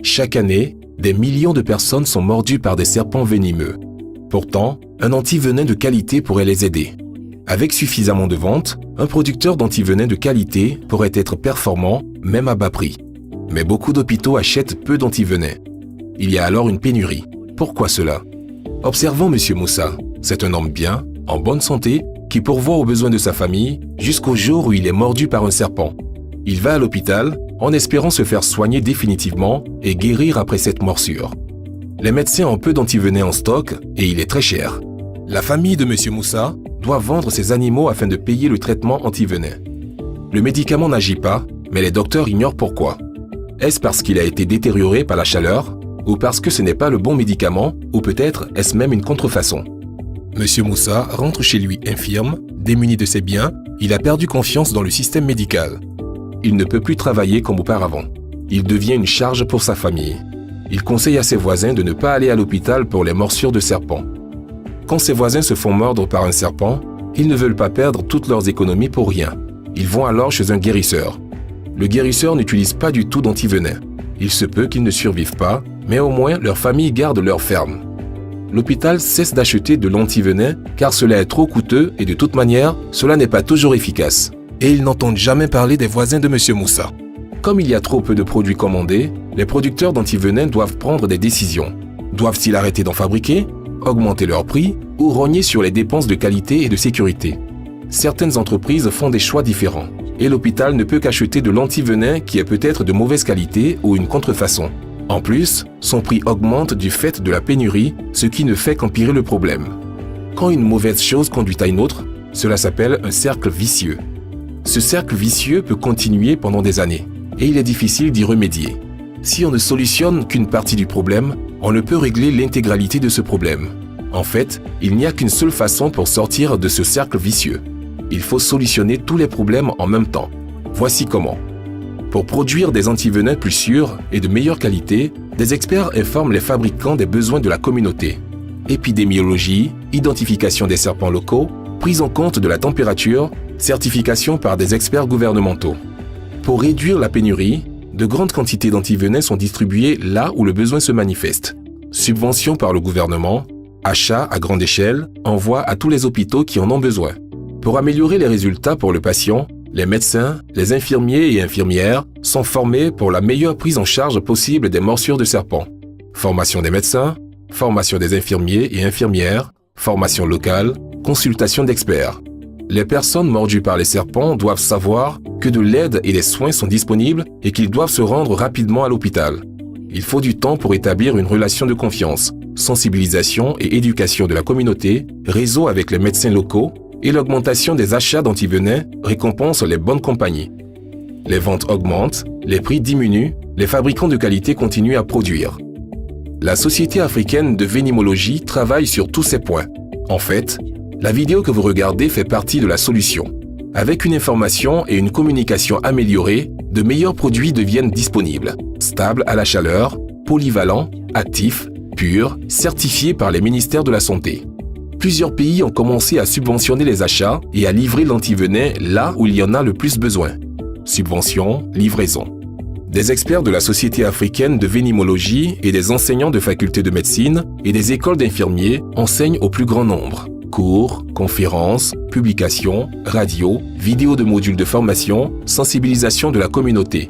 Chaque année, des millions de personnes sont mordues par des serpents venimeux. Pourtant, un antivenin de qualité pourrait les aider. Avec suffisamment de ventes, un producteur d'antivenin de qualité pourrait être performant, même à bas prix. Mais beaucoup d'hôpitaux achètent peu d'antivenins. Il y a alors une pénurie. Pourquoi cela? Observons M. Moussa. C'est un homme bien, en bonne santé, qui pourvoit aux besoins de sa famille jusqu'au jour où il est mordu par un serpent. Il va à l'hôpital en espérant se faire soigner définitivement et guérir après cette morsure. Les médecins ont peu d'antivenins en stock et il est très cher. La famille de M. Moussa doit vendre ses animaux afin de payer le traitement antivenin. Le médicament n'agit pas, mais les docteurs ignorent pourquoi. Est-ce parce qu'il a été détérioré par la chaleur ou parce que ce n'est pas le bon médicament ou peut-être est-ce même une contrefaçon? M. Moussa rentre chez lui infirme, démuni de ses biens, il a perdu confiance dans le système médical. Il ne peut plus travailler comme auparavant. Il devient une charge pour sa famille. Il conseille à ses voisins de ne pas aller à l'hôpital pour les morsures de serpents. Quand ses voisins se font mordre par un serpent, ils ne veulent pas perdre toutes leurs économies pour rien. Ils vont alors chez un guérisseur. Le guérisseur n'utilise pas du tout d'antivenin. Il se peut qu'ils ne survivent pas, mais au moins leur famille garde leur ferme. L'hôpital cesse d'acheter de l'antivenin car cela est trop coûteux et de toute manière, cela n'est pas toujours efficace. Et ils n'entendent jamais parler des voisins de M. Moussa. Comme il y a trop peu de produits commandés, les producteurs d'antivenin doivent prendre des décisions. Doivent-ils arrêter d'en fabriquer, augmenter leur prix ou rogner sur les dépenses de qualité et de sécurité? Certaines entreprises font des choix différents et l'hôpital ne peut qu'acheter de l'antivenin qui est peut-être de mauvaise qualité ou une contrefaçon. En plus, son prix augmente du fait de la pénurie, ce qui ne fait qu'empirer le problème. Quand une mauvaise chose conduit à une autre, cela s'appelle un cercle vicieux. Ce cercle vicieux peut continuer pendant des années et il est difficile d'y remédier. Si on ne solutionne qu'une partie du problème, on ne peut régler l'intégralité de ce problème. En fait, il n'y a qu'une seule façon pour sortir de ce cercle vicieux. Il faut solutionner tous les problèmes en même temps. Voici comment. Pour produire des antivenins plus sûrs et de meilleure qualité, des experts informent les fabricants des besoins de la communauté. Épidémiologie, identification des serpents locaux, prise en compte de la température, certification par des experts gouvernementaux. Pour réduire la pénurie, de grandes quantités d'antivenins sont distribuées là où le besoin se manifeste. Subventions par le gouvernement, achats à grande échelle, envoi à tous les hôpitaux qui en ont besoin. Pour améliorer les résultats pour le patient, les médecins, les infirmiers et infirmières sont formés pour la meilleure prise en charge possible des morsures de serpents. Formation des médecins, formation des infirmiers et infirmières, formation locale, consultation d'experts. Les personnes mordues par les serpents doivent savoir que de l'aide et des soins sont disponibles et qu'ils doivent se rendre rapidement à l'hôpital. Il faut du temps pour établir une relation de confiance, sensibilisation et éducation de la communauté, réseau avec les médecins locaux et l'augmentation des achats d'antivenins récompense les bonnes compagnies. Les ventes augmentent, les prix diminuent, les fabricants de qualité continuent à produire. La Société africaine de vénimologie travaille sur tous ces points. En fait, la vidéo que vous regardez fait partie de la solution. Avec une information et une communication améliorée, de meilleurs produits deviennent disponibles, stables à la chaleur, polyvalents, actifs, purs, certifiés par les ministères de la Santé. Plusieurs pays ont commencé à subventionner les achats et à livrer l'antivenin là où il y en a le plus besoin. Subvention, livraison. Des experts de la Société africaine de vénimologie et des enseignants de facultés de médecine et des écoles d'infirmiers enseignent au plus grand nombre. Cours, conférences, publications, radios, vidéos de modules de formation, sensibilisation de la communauté.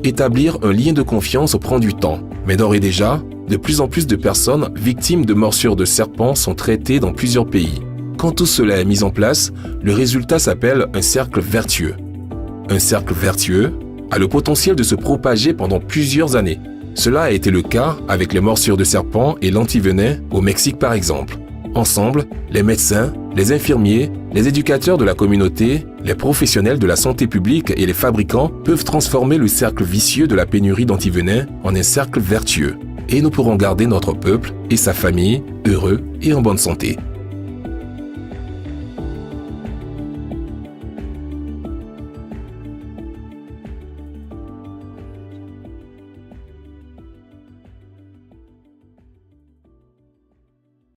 Établir un lien de confiance prend du temps, mais d'ores et déjà, de plus en plus de personnes victimes de morsures de serpents sont traitées dans plusieurs pays. Quand tout cela est mis en place, le résultat s'appelle un cercle vertueux. Un cercle vertueux a le potentiel de se propager pendant plusieurs années. Cela a été le cas avec les morsures de serpents et l'antivenin au Mexique par exemple. Ensemble, les médecins, les infirmiers, les éducateurs de la communauté, les professionnels de la santé publique et les fabricants peuvent transformer le cercle vicieux de la pénurie d'antivenins en un cercle vertueux. Et nous pourrons garder notre peuple et sa famille heureux et en bonne santé.